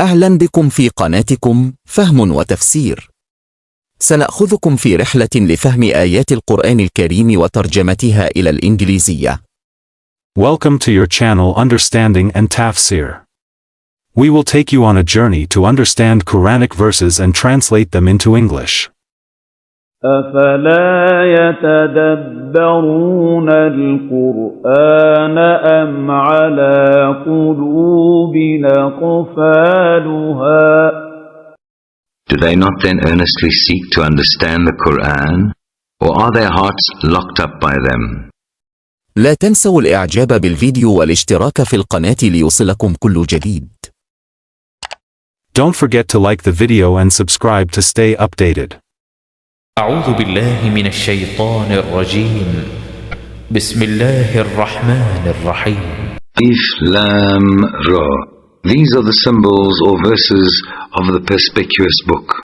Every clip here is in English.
أهلا بكم في قناتكم فهم وتفسير. سنأخذكم في رحلة لفهم آيات القرآن الكريم وترجمتها إلى الإنجليزية. Welcome to your channel Understanding and Tafsir. We will take you on a journey to understand Quranic verses and translate them into English. أَفَلَا يَتَدَبَّرُونَ الْقُرْآنَ أَمْ عَلَى قُلُوبٍ أَقْفَالُهَا Do they not then earnestly seek to understand the Quran, or are their hearts locked up by them? لا تنسوا الإعجاب بالفيديو والاشتراك في القناة ليوصلكم كل جديد. Don't forget to like the video and subscribe to stay updated. أعوذ بالله من الشيطان الرجيم. بسم الله الرحمن الرحيم. Alif Lam Ra. These are the symbols or verses of the perspicuous book,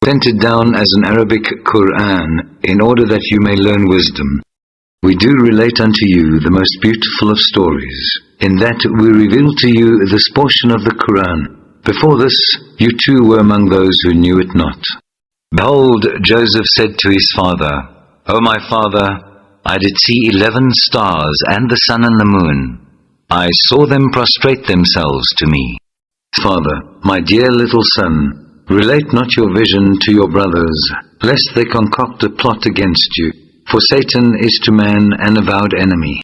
sent it down as an Arabic Quran in order that you may learn wisdom. We do relate unto you the most beautiful of stories, in that we reveal to you this portion of the Quran. Before this, you too were among those who knew it not. Behold, Joseph said to his father, O my father, I did see 11 stars and the sun and the moon. I saw them prostrate themselves to me. Father, my dear little son, relate not your vision to your brothers, lest they concoct a plot against you, for Satan is to man an avowed enemy.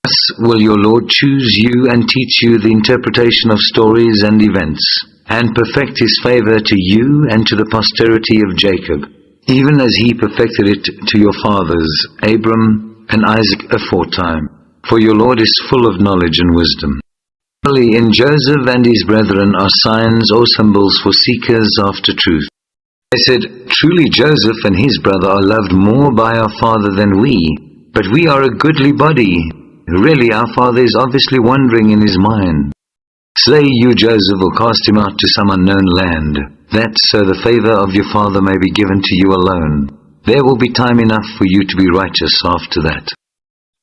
Thus will your Lord choose you and teach you the interpretation of stories and events, and perfect his favor to you and to the posterity of Jacob, even as he perfected it to your fathers, Abram and Isaac aforetime. For your Lord is full of knowledge and wisdom. Only in Joseph and his brethren are signs or symbols for seekers after truth. They said, Truly Joseph and his brother are loved more by our father than we, but we are a goodly body. Really our father is obviously wandering in his mind. Slay you Joseph or cast him out to some unknown land, that so the favor of your father may be given to you alone. There will be time enough for you to be righteous after that.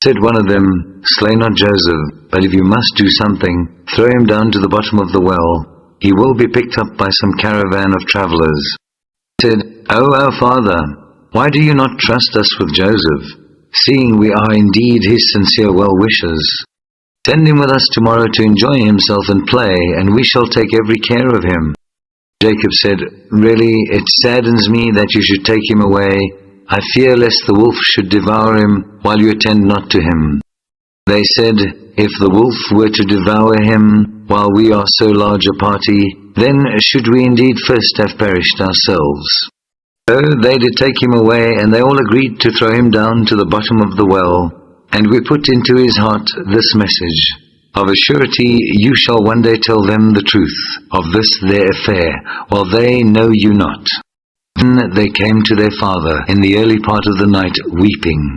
Said one of them, Slay not Joseph, but if you must do something, throw him down to the bottom of the well. He will be picked up by some caravan of travelers. Said, O our father, why do you not trust us with Joseph, seeing we are indeed his sincere well-wishers? Send him with us tomorrow to enjoy himself and play, and we shall take every care of him. Jacob said, Really, it saddens me that you should take him away. I fear lest the wolf should devour him while you attend not to him. They said, If the wolf were to devour him while we are so large a party, then should we indeed first have perished ourselves. So they did take him away, and they all agreed to throw him down to the bottom of the well. And we put into his heart this message, Of a surety you shall one day tell them the truth of this their affair, while they know you not. Then they came to their father in the early part of the night, weeping.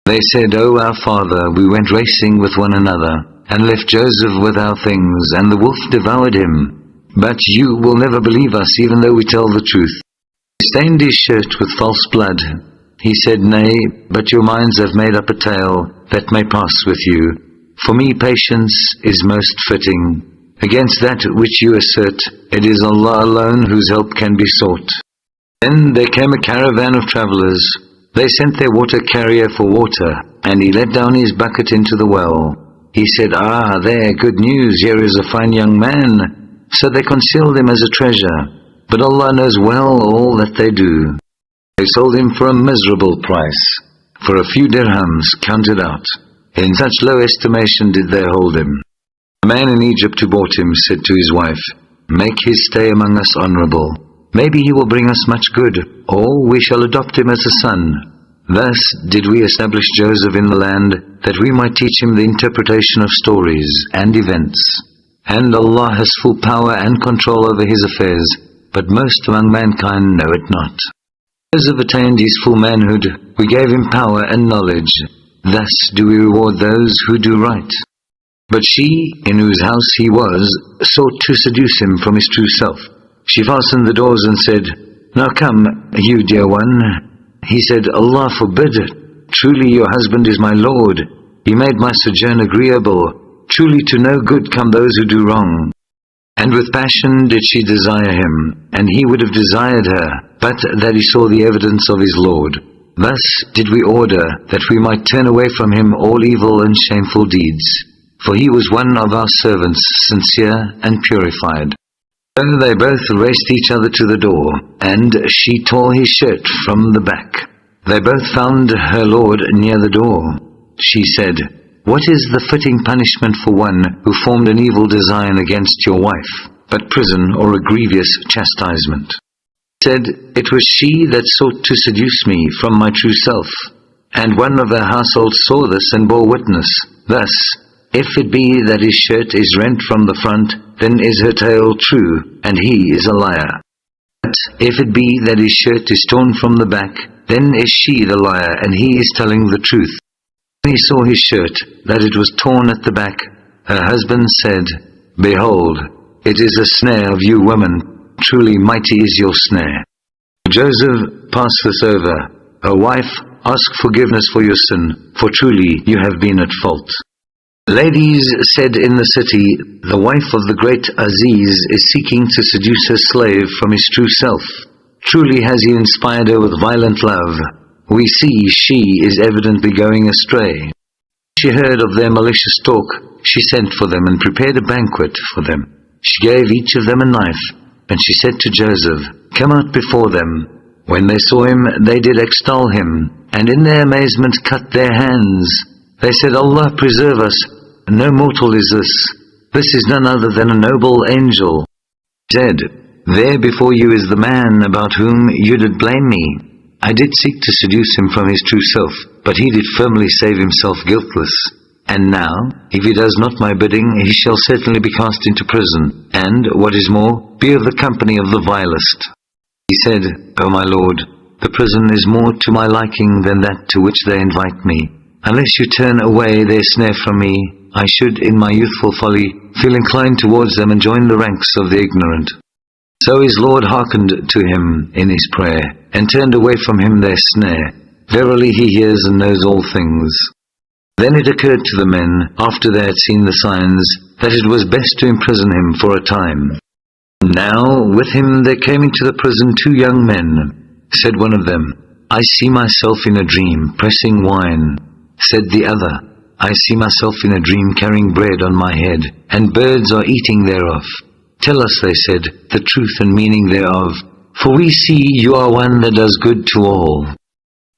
They said, O our father, we went racing with one another, and left Joseph with our things, and the wolf devoured him. But you will never believe us, even though we tell the truth. He stained his shirt with false blood. He said, Nay, but your minds have made up a tale that may pass with you. For me patience is most fitting. Against that which you assert, it is Allah alone whose help can be sought. Then there came a caravan of travelers. They sent their water carrier for water, and he let down his bucket into the well. He said, Ah, there, good news, here is a fine young man. So they concealed him as a treasure, but Allah knows well all that they do. They sold him for a miserable price, for a few dirhams counted out. In such low estimation did they hold him. A man in Egypt who bought him said to his wife, Make his stay among us honorable. Maybe he will bring us much good, or we shall adopt him as a son. Thus did we establish Joseph in the land, that we might teach him the interpretation of stories and events. And Allah has full power and control over his affairs, but most among mankind know it not. Joseph attained his full manhood, we gave him power and knowledge. Thus do we reward those who do right. But she, in whose house he was, sought to seduce him from his true self. She fastened the doors and said, Now come, you dear one. He said, Allah forbid. Truly your husband is my Lord. He made my sojourn agreeable. Truly to no good come those who do wrong. And with passion did she desire him, and he would have desired her, but that he saw the evidence of his Lord. Thus did we order that we might turn away from him all evil and shameful deeds. For he was one of our servants, sincere and purified. So they both raced each other to the door, and she tore his shirt from the back. They both found her Lord near the door. She said, "What is the fitting punishment for one who formed an evil design against your wife, but prison or a grievous chastisement?" He said, "It was she that sought to seduce me from my true self, and one of her household saw this and bore witness. Thus, if it be that his shirt is rent from the front, then is her tale true, and he is a liar. But if it be that his shirt is torn from the back, then is she the liar, and he is telling the truth." When he saw his shirt, that it was torn at the back, her husband said, "Behold, it is a snare of you women, truly mighty is your snare. Joseph, pass this over. O wife, ask forgiveness for your sin, for truly you have been at fault." Ladies said in the city, "The wife of the great Aziz is seeking to seduce her slave from his true self. Truly has he inspired her with violent love. We see she is evidently going astray." She heard of their malicious talk. She sent for them and prepared a banquet for them. She gave each of them a knife, and she said to Joseph, "Come out before them." When they saw him, they did extol him, and in their amazement cut their hands. They said, "Allah preserve us, no mortal is this. This is none other than a noble angel." He said, "There before you is the man about whom you did blame me. I did seek to seduce him from his true self, but he did firmly save himself guiltless. And now, if he does not my bidding, he shall certainly be cast into prison, and, what is more, be of the company of the vilest." He said, "O my Lord, the prison is more to my liking than that to which they invite me. Unless you turn away their snare from me, I should, in my youthful folly, feel inclined towards them and join the ranks of the ignorant." So his Lord hearkened to him in his prayer, and turned away from him their snare. Verily he hears and knows all things. Then it occurred to the men, after they had seen the signs, that it was best to imprison him for a time. Now with him there came into the prison 2 young men. Said one of them, "I see myself in a dream, pressing wine." Said the other, "I see myself in a dream carrying bread on my head, and birds are eating thereof. Tell us," they said, "the truth and meaning thereof, for we see you are one that does good to all."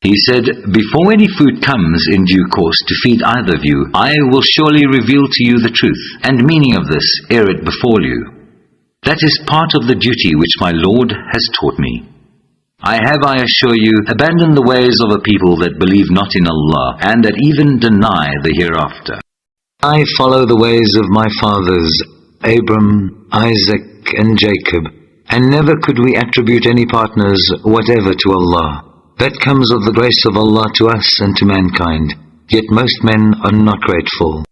He said, "Before any food comes in due course to feed either of you, I will surely reveal to you the truth and meaning of this ere it befall you. That is part of the duty which my Lord has taught me. I have, I assure you, abandoned the ways of a people that believe not in Allah, and that even deny the hereafter. I follow the ways of my fathers, Abram, Isaac, and Jacob, and never could we attribute any partners whatever to Allah. That comes of the grace of Allah to us and to mankind, yet most men are not grateful.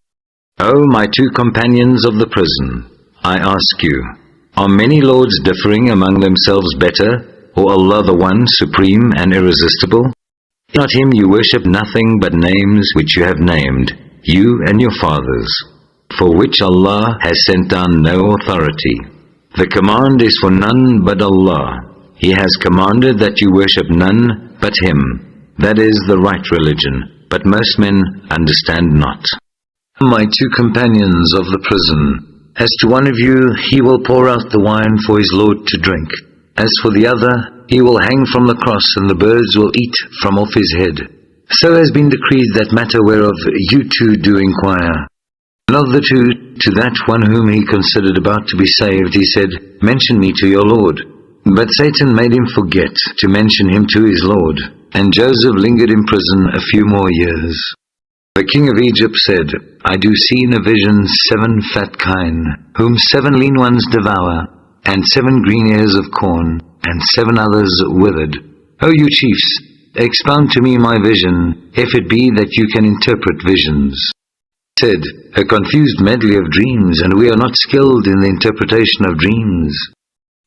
O my 2 companions of the prison, I ask you, are many lords differing among themselves better, or Allah the one, supreme and irresistible? Not him you worship nothing but names which you have named, you and your fathers, for which Allah has sent down no authority. The command is for none but Allah. He has commanded that you worship none but Him. That is the right religion, but most men understand not. My 2 companions of the prison, as to one of you, he will pour out the wine for his Lord to drink. As for the other, he will hang from the cross, and the birds will eat from off his head. So has been decreed that matter whereof you 2 do inquire. And of the 2, to that one whom he considered about to be saved, he said, "Mention me to your Lord." But Satan made him forget to mention him to his Lord, and Joseph lingered in prison a few more years. The king of Egypt said, "I do see in a vision 7 fat kine, whom 7 lean ones devour, and 7 green ears of corn, and 7 others withered. O you chiefs, expound to me my vision, if it be that you can interpret visions." Said, "A confused medley of dreams, and we are not skilled in the interpretation of dreams."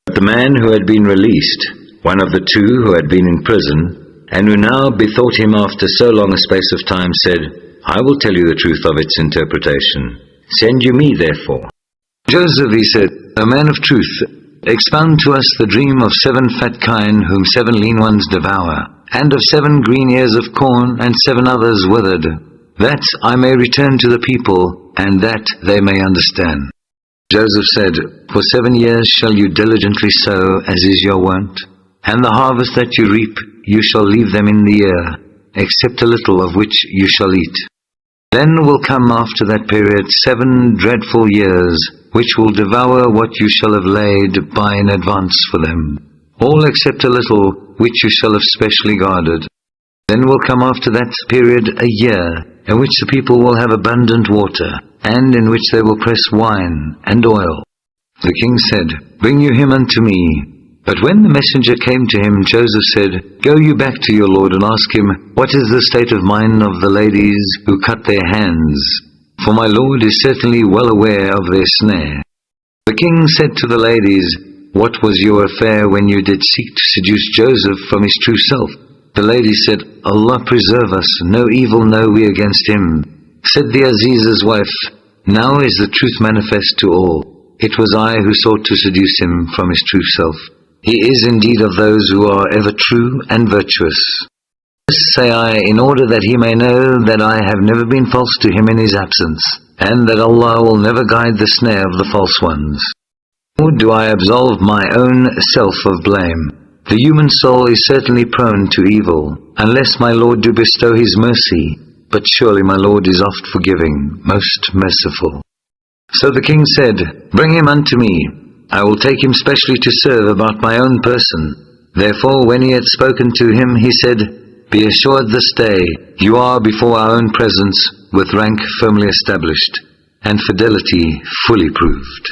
But the man who had been released, one of the 2 who had been in prison, and who now bethought him after so long a space of time, said, "I will tell you the truth of its interpretation. Send you me, therefore." Joseph, he said, O man of truth, expound to us the dream of 7 fat kine whom 7 lean ones devour, and of 7 green ears of corn and 7 others withered, that I may return to the people, and that they may understand. Joseph said, For 7 years shall you diligently sow, as is your wont, and the harvest that you reap you shall leave them in the ear, except a little of which you shall eat. Then will come after that period 7 dreadful years, which will devour what you shall have laid by in advance for them, all except a little which you shall have specially guarded. Then will come after that period a year, in which the people will have abundant water, and in which they will press wine and oil. The king said, Bring you him unto me. But when the messenger came to him, Joseph said, Go you back to your lord and ask him, What is the state of mind of the ladies who cut their hands? For my lord is certainly well aware of their snare. The king said to the ladies, What was your affair when you did seek to seduce Joseph from his true self? The ladies said, Allah preserve us, no evil know we against him. Said the Aziz's wife, Now is the truth manifest to all. It was I who sought to seduce him from his true self. He is indeed of those who are ever true and virtuous. This say I, in order that he may know that I have never been false to him in his absence, and that Allah will never guide the snare of the false ones. Nor do I absolve my own self of blame. The human soul is certainly prone to evil, unless my Lord do bestow his mercy, but surely my Lord is oft forgiving, most merciful. So the king said, Bring him unto me. I will take him specially to serve about my own person. Therefore when he had spoken to him, he said, Be assured this day, you are before our own presence, with rank firmly established, and fidelity fully proved.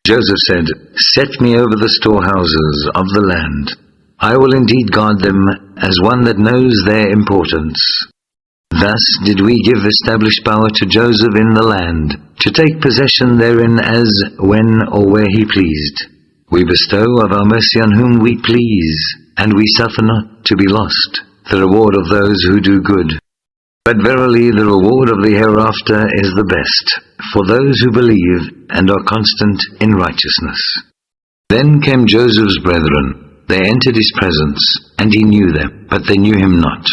Joseph said, Set me over the storehouses of the land. I will indeed guard them as one that knows their importance. Thus did we give established power to Joseph in the land, to take possession therein as, when, or where he pleased. We bestow of our mercy on whom we please, and we suffer not to be lost the reward of those who do good. But verily the reward of the hereafter is the best, for those who believe and are constant in righteousness. Then came Joseph's brethren. They entered his presence, and he knew them, but they knew him not.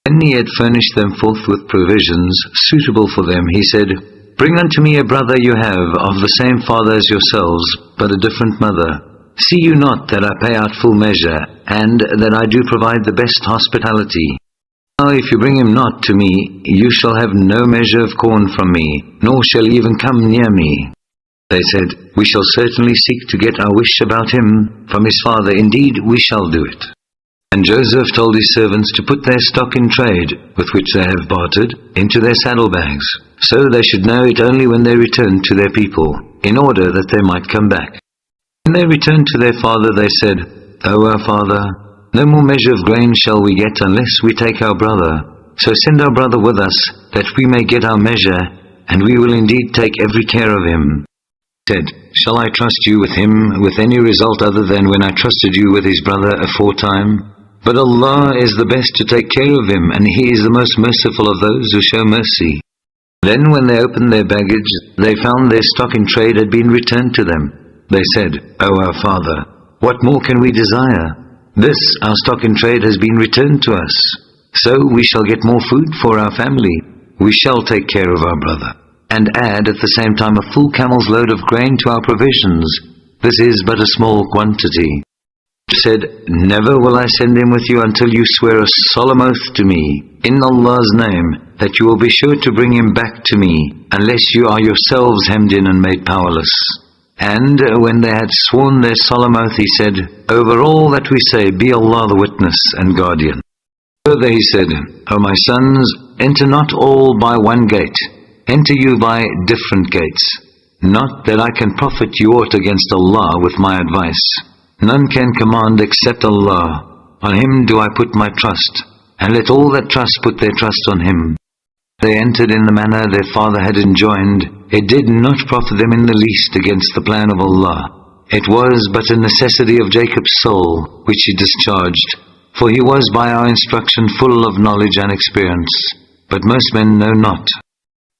When he had furnished them forth with provisions suitable for them, he said, Bring unto me a brother you have, of the same father as yourselves, but a different mother. See you not that I pay out full measure, and that I do provide the best hospitality? Now if you bring him not to me, you shall have no measure of corn from me, nor shall he even come near me. They said, We shall certainly seek to get our wish about him from his father. Indeed, we shall do it. And Joseph told his servants to put their stock in trade, with which they have bartered, into their saddlebags, so they should know it only when they returned to their people, in order that they might come back. When they returned to their father, they said, O our father, no more measure of grain shall we get unless we take our brother. So send our brother with us, that we may get our measure, and we will indeed take every care of him. He said, Shall I trust you with him with any result other than when I trusted you with his brother aforetime? But Allah is the best to take care of him, and He is the most merciful of those who show mercy. Then when they opened their baggage, they found their stock in trade had been returned to them. They said, O our father, what more can we desire? This, our stock in trade, has been returned to us. So we shall get more food for our family. We shall take care of our brother, and add at the same time a full camel's load of grain to our provisions. This is but a small quantity. He said, Never will I send him with you until you swear a solemn oath to me, in Allah's name, that you will be sure to bring him back to me, unless you are yourselves hemmed in and made powerless. And when they had sworn their solemn oath, he said, Over all that we say, be Allah the witness and guardian. Further he said, O my sons, enter not all by one gate. Enter you by different gates. Not that I can profit you aught against Allah with my advice. None can command except Allah. On Him do I put my trust, and let all that trust put their trust on Him. They entered in the manner their father had enjoined. It did not profit them in the least against the plan of Allah. It was but a necessity of Jacob's soul, which he discharged, for he was by our instruction full of knowledge and experience. But most men know not.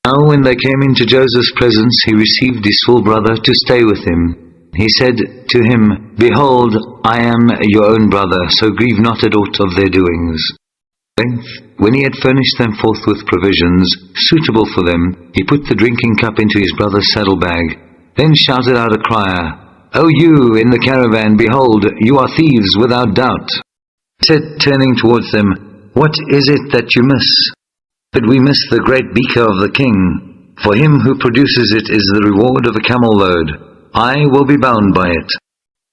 Now when they came into Joseph's presence, he received his full brother to stay with him. He said to him, Behold, I am your own brother, so grieve not at aught of their doings. At length, when he had furnished them forth with provisions suitable for them, he put the drinking cup into his brother's saddlebag, then shouted out a crier, O you in the caravan, behold, you are thieves without doubt. He said, turning towards them, What is it that you miss? That we miss the great beaker of the king. For him who produces it is the reward of a camel load. I will be bound by it.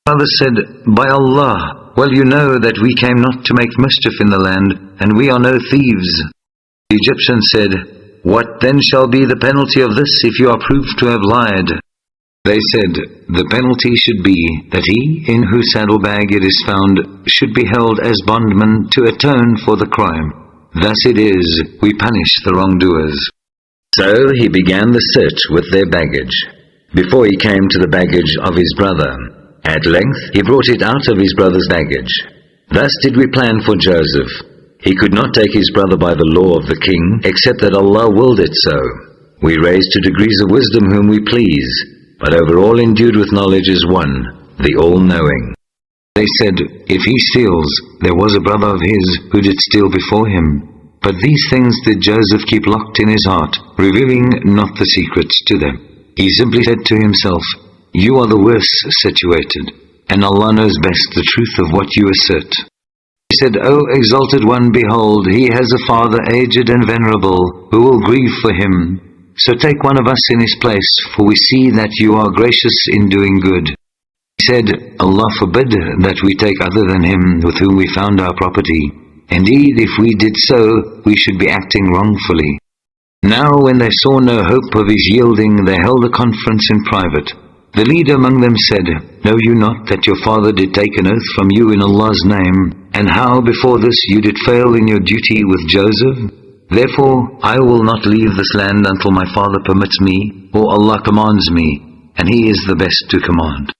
Father said, By Allah, well you know that we came not to make mischief in the land, and we are no thieves. The Egyptian said, What then shall be the penalty of this if you are proved to have lied? They said, The penalty should be that he in whose saddlebag it is found should be held as bondman to atone for the crime. Thus it is, we punish the wrongdoers. So he began the search with their baggage, before he came to the baggage of his brother. At length he brought it out of his brother's baggage. Thus did we plan for Joseph. He could not take his brother by the law of the king, except that Allah willed it so. We raise to degrees of wisdom whom we please, but over all endued with knowledge is one, the all-knowing. They said, If he steals, there was a brother of his who did steal before him. But these things did Joseph keep locked in his heart, revealing not the secrets to them. He simply said to himself, You are the worse situated, and Allah knows best the truth of what you assert. He said, O exalted one, behold, he has a father aged and venerable, who will grieve for him. So take one of us in his place, for we see that you are gracious in doing good. He said, Allah forbid that we take other than him with whom we found our property. Indeed, if we did so, we should be acting wrongfully. Now when they saw no hope of his yielding, they held a conference in private. The leader among them said, Know you not that your father did take an oath from you in Allah's name, and how before this you did fail in your duty with Joseph? Therefore I will not leave this land until my father permits me, or Allah commands me, and he is the best to command.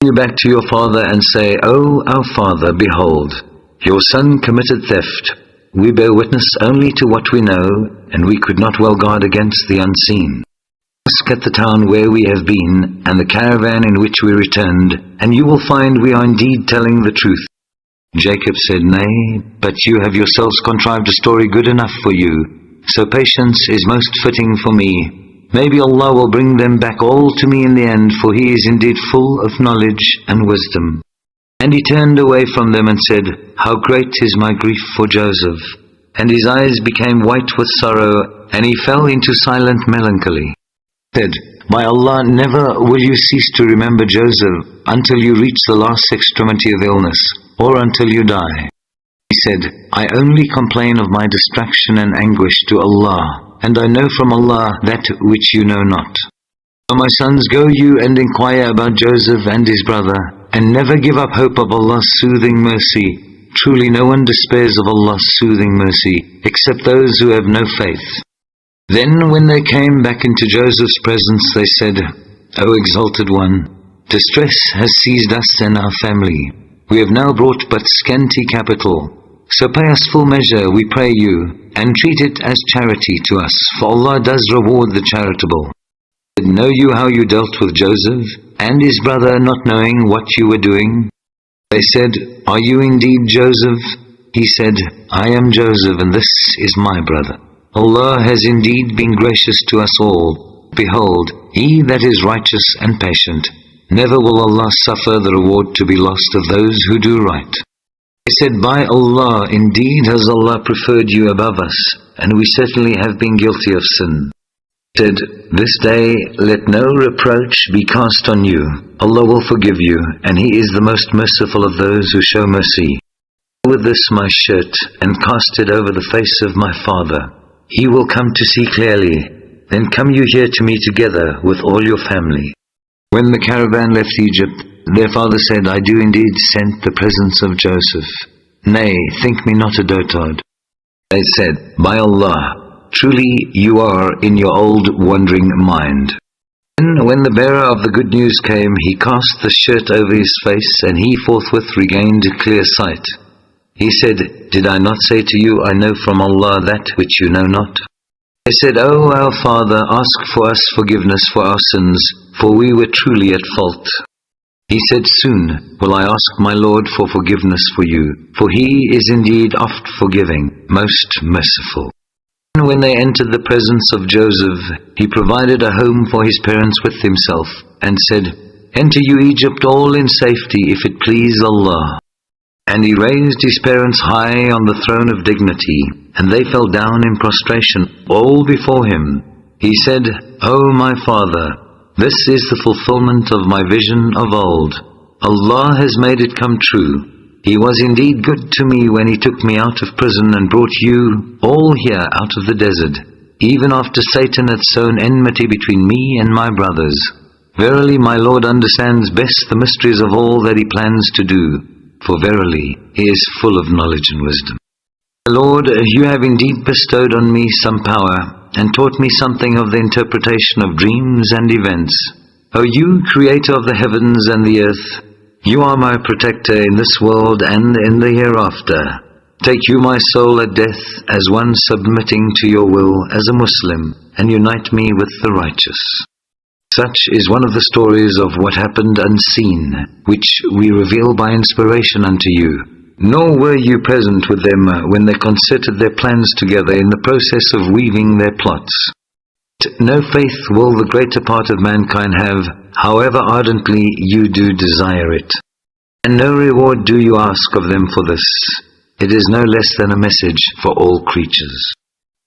You back to your father and say, O our father, behold, your son committed theft. We bear witness only to what we know, and we could not well guard against the unseen. Ask at the town where we have been, and the caravan in which we returned, and you will find we are indeed telling the truth. Jacob said, Nay, but you have yourselves contrived a story good enough for you, so patience is most fitting for me. Maybe Allah will bring them back all to me in the end, for he is indeed full of knowledge and wisdom. And he turned away from them and said, How great is my grief for Joseph! And his eyes became white with sorrow, and he fell into silent melancholy. He said, By Allah, never will you cease to remember Joseph until you reach the last extremity of illness, or until you die. He said, I only complain of my distraction and anguish to Allah, and I know from Allah that which you know not. O my sons, go you and inquire about Joseph and his brother, and never give up hope of Allah's soothing mercy. Truly no one despairs of Allah's soothing mercy, except those who have no faith. Then when they came back into Joseph's presence, they said, O exalted one, distress has seized us and our family. We have now brought but scanty capital. So pay us full measure, we pray you, and treat it as charity to us, for Allah does reward the charitable. Know you how you dealt with Joseph and his brother, not knowing what you were doing? They said, Are you indeed Joseph? He said, I am Joseph, and this is my brother. Allah has indeed been gracious to us all. Behold, he that is righteous and patient. Never will Allah suffer the reward to be lost of those who do right. They said, By Allah, indeed has Allah preferred you above us, and we certainly have been guilty of sin. He said, This day let no reproach be cast on you. Allah will forgive you, and he is the most merciful of those who show mercy. With this my shirt, and cast it over the face of my father. He will come to see clearly. Then come you here to me together with all your family. When the caravan left Egypt, their father said, I do indeed scent the presence of Joseph. Nay, think me not a dotard. They said, By Allah, truly you are in your old wandering mind. Then when the bearer of the good news came, he cast the shirt over his face, and he forthwith regained clear sight. He said, Did I not say to you, I know from Allah that which you know not? They said, "O our Father, ask for us forgiveness for our sins, for we were truly at fault." He said, "Soon will I ask my Lord for forgiveness for you, for He is indeed oft forgiving, most merciful." And when they entered the presence of Joseph, he provided a home for his parents with himself, and said, "Enter you Egypt all in safety, if it please Allah." And he raised his parents high on the throne of dignity, and they fell down in prostration, all before him. He said, "O my Father, this is the fulfillment of my vision of old. Allah has made it come true. He was indeed good to me when He took me out of prison and brought you all here out of the desert, even after Satan had sown enmity between me and my brothers. Verily my Lord understands best the mysteries of all that He plans to do, for verily He is full of knowledge and wisdom. Lord, you have indeed bestowed on me some power, and taught me something of the interpretation of dreams and events. O you, Creator of the heavens and the earth, you are my protector in this world and in the hereafter. Take you my soul at death as one submitting to your will as a Muslim, and unite me with the righteous. Such is one of the stories of what happened unseen, which we reveal by inspiration unto you. Nor were you present with them when they concerted their plans together in the process of weaving their plots. No faith will the greater part of mankind have, however ardently you do desire it. And no reward do you ask of them for this. It is no less than a message for all creatures.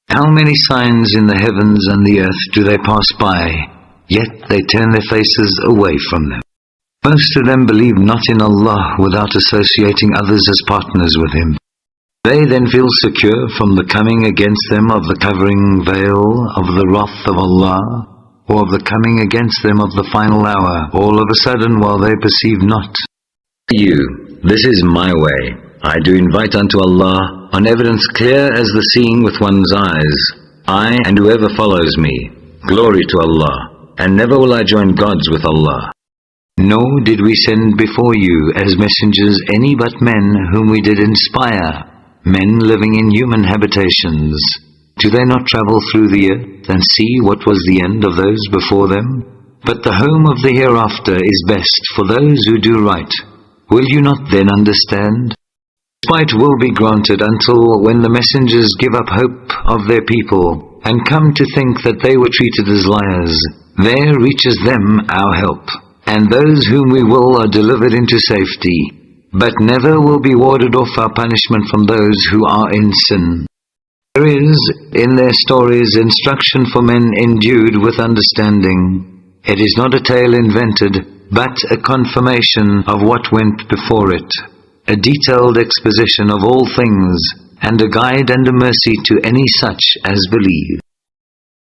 How many signs in the heavens and the earth do they pass by, yet they turn their faces away from them. Most of them believe not in Allah without associating others as partners with Him. They then feel secure from the coming against them of the covering veil of the wrath of Allah, or of the coming against them of the final hour, all of a sudden while they perceive not. You, this is my way. I do invite unto Allah on evidence clear as the seeing with one's eyes. I and whoever follows me, glory to Allah, and never will I join gods with Allah. Nor did we send before you as messengers any but men whom we did inspire, men living in human habitations. Do they not travel through the earth and see what was the end of those before them? But the home of the hereafter is best for those who do right. Will you not then understand? Respite will be granted until when the messengers give up hope of their people, and come to think that they were treated as liars. There reaches them our help, and those whom we will are delivered into safety. But never will be warded off our punishment from those who are in sin. There is in their stories instruction for men endued with understanding. It is not a tale invented, but a confirmation of what went before it, a detailed exposition of all things, and a guide and a mercy to any such as believe.